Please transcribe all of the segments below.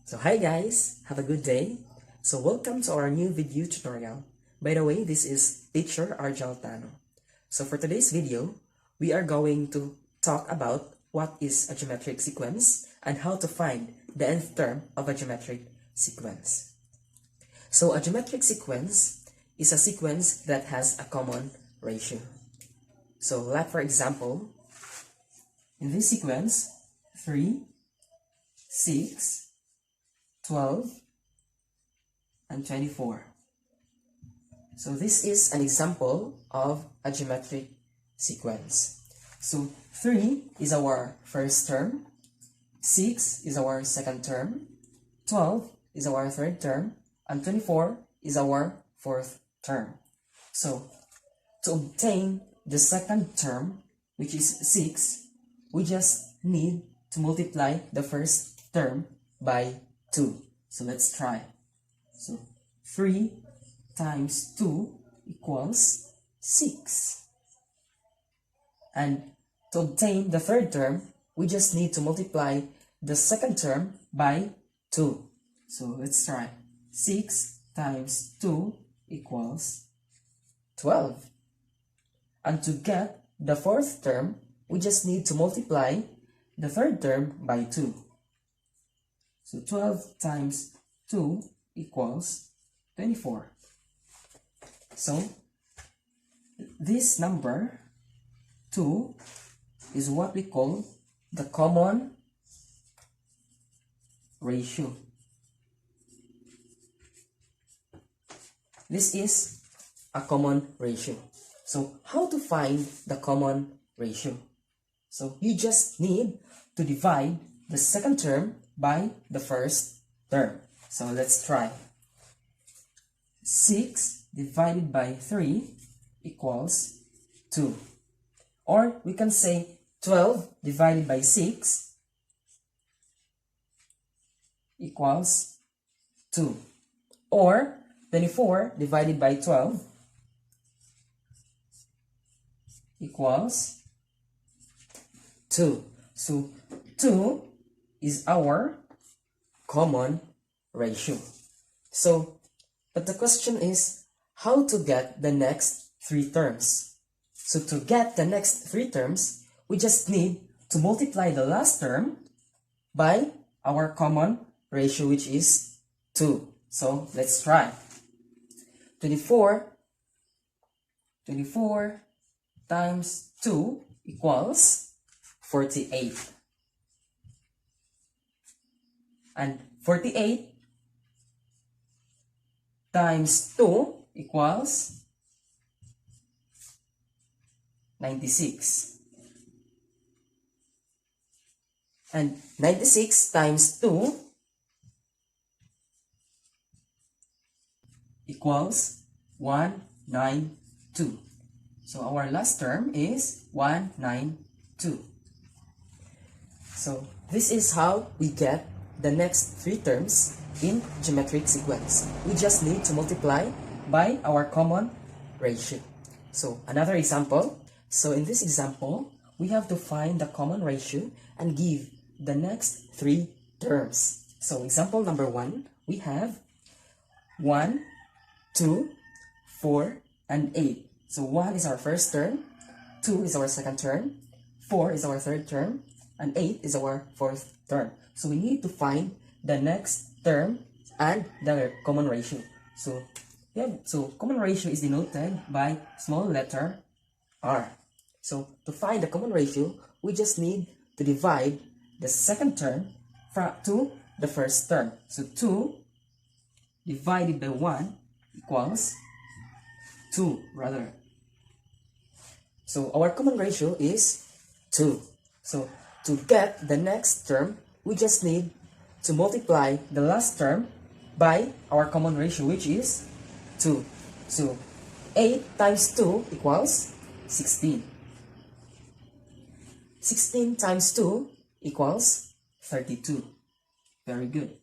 So hi guys, have a good day. So welcome to our new video tutorial. By the way, this is Teacher Arjal Tano. So for today's video, we are going to talk about what is a geometric sequence and how to find the nth term of a geometric sequence. So a geometric sequence is a sequence that has a common ratio. So like for example, in this sequence, 3, 6, 12, and 24. So this is an example of a geometric sequence. So 3 is our first term, 6 is our second term, 12 is our third term, and 24 is our fourth term. So to obtain the second term, which is 6, we just need to multiply the first term by 2. So let's try. So 3 times 2 equals 6. And to obtain the third term, we just need to multiply the second term by 2. So let's try. 6 times 2 equals 12. And to get the fourth term, we just need to multiply the third term by 2. So 12 times 2 equals 24. So this number 2 is what we call the common ratio. This is a common ratio. So how to find the common ratio? So you just need to divide the second term by the first term. So let's try. 6 divided by 3 equals 2. Or we can say 12 divided by 6 equals 2. Or 24 divided by 12 equals 2. So 2 is our common ratio. So, but the question is how to get the next 3 terms. So to get the next 3 terms, we just need to multiply the last term by our common ratio, which is 2. So let's try. 24 times 2 equals 48. And 48 times 2 equals 96. And 96 times 2 equals 192. So our last term is 192. So this is how we get the next 3 terms in geometric sequence. We just need to multiply by our common ratio. So another example. So in this example, we have to find the common ratio and give the next 3 terms. So example number 1, we have 1, 2, 4, and 8. So 1 is our first term, 2 is our second term, 4 is our third term, and 8 is our fourth term. So we need to find the next term and the common ratio. So common ratio is denoted by small letter r. So to find the common ratio, we just need to divide the second term to the first term. So 2 divided by 1 equals 2 rather. So our common ratio is 2. So to get the next term, we just need to multiply the last term by our common ratio, which is 2. So 8 times 2 equals 16. 16 times 2 equals 32. Very good.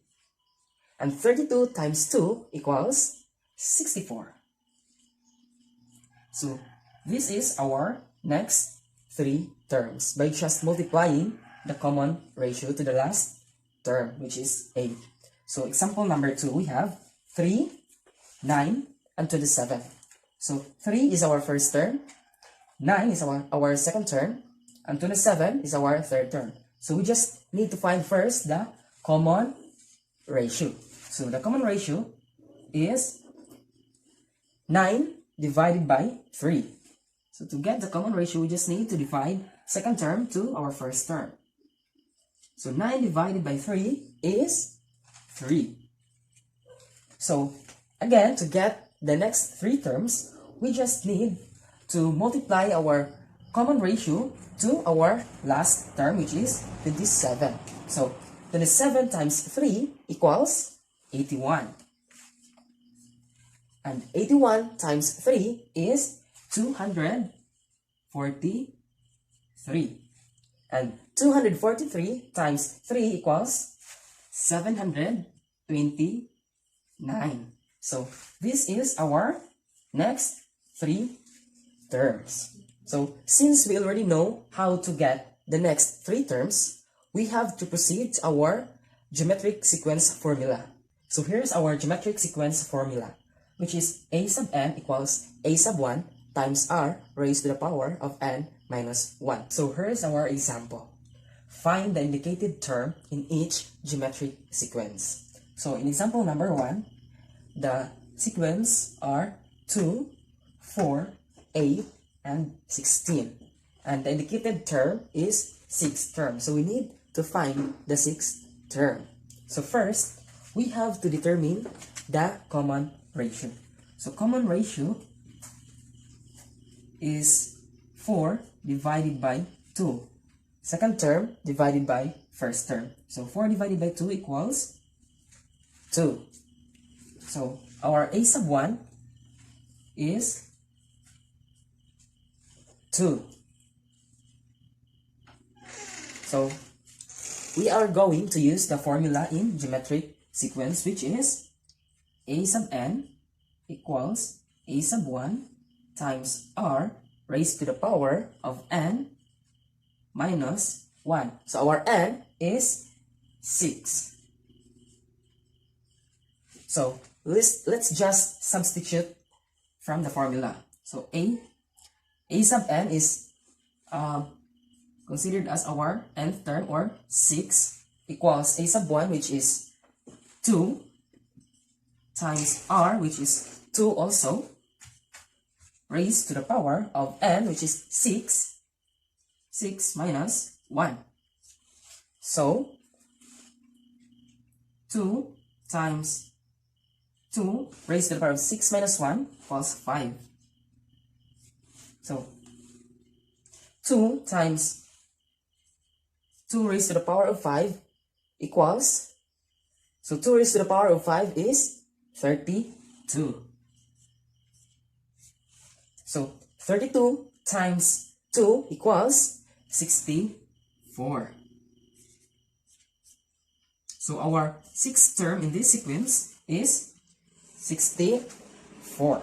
And 32 times 2 equals 64. So this is our next 3 terms by just multiplying the common ratio to the last term, which is 8. So example number 2, we have 3, 9, and 27. So 3 is our first term, 9 is our second term, and 27 is our third term. So we just need to find first the common ratio. So the common ratio is 9 divided by 3. So to get the common ratio, we just need to divide second term to our first term. So 9 divided by 3 is 3. So again, to get the next 3 terms, we just need to multiply our common ratio to our last term, which is 27. So 27 times 3 equals 81. And 81 times 3 is 243. And 243 times 3 equals 729. So this is our next 3 terms. So since we already know how to get the next 3 terms, we have to proceed to our geometric sequence formula. So here's our geometric sequence formula, which is a sub n equals a sub 1 times r raised to the power of n minus 1. So here's our example. Find the indicated term in each geometric sequence. So in example number 1, the sequence are 2, 4, 8, and 16. And the indicated term is 6th term. So we need to find the 6th term. So first, we have to determine the common ratio. So common ratio is 4 divided by 2. Second term divided by first term. So 4 divided by 2 equals 2. So our a sub 1 is 2. So we are going to use the formula in geometric sequence, which is a sub n equals a sub 1 times r raised to the power of n minus 1. So our n is 6. So let's just substitute from the formula. So a sub n is considered as our nth term, or 6, equals a sub 1, which is 2, times r, which is 2 also, raised to the power of n, which is 6 minus 1. So 2 times 2 raised to the power of 6 minus 1 equals 5. So 2 times 2 raised to the power of 5 equals, so 2 raised to the power of 5 is 32. So 32 times 2 equals 64. So our 6th term in this sequence is 64.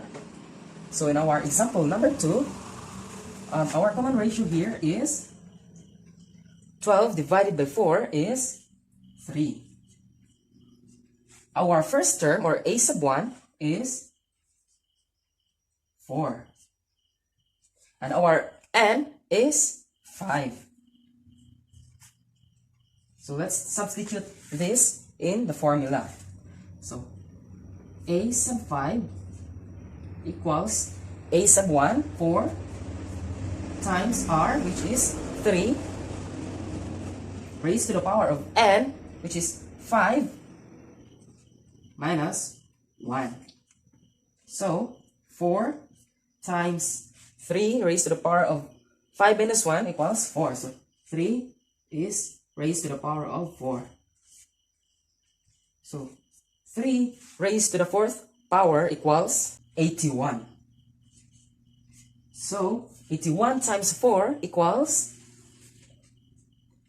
So in our example number 2, our common ratio here is 12 divided by 4 is 3. Our first term, or a sub 1, is 4. And our n is 5. So let's substitute this in the formula. So a sub 5 equals a sub 1, 4, times r, which is 3, raised to the power of n, which is 5, minus 1. So 4 times 3 raised to the power of 5 minus 1 equals 4. So 3 is raised to the power of 4. So 3 raised to the 4th power equals 81. So 81 times 4 equals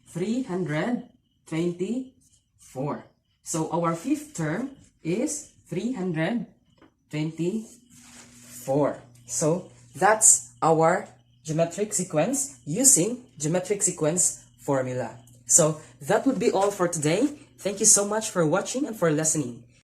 324. So our 5th term is 324. So that's our geometric sequence using geometric sequence formula. So that would be all for today. Thank you so much for watching and for listening.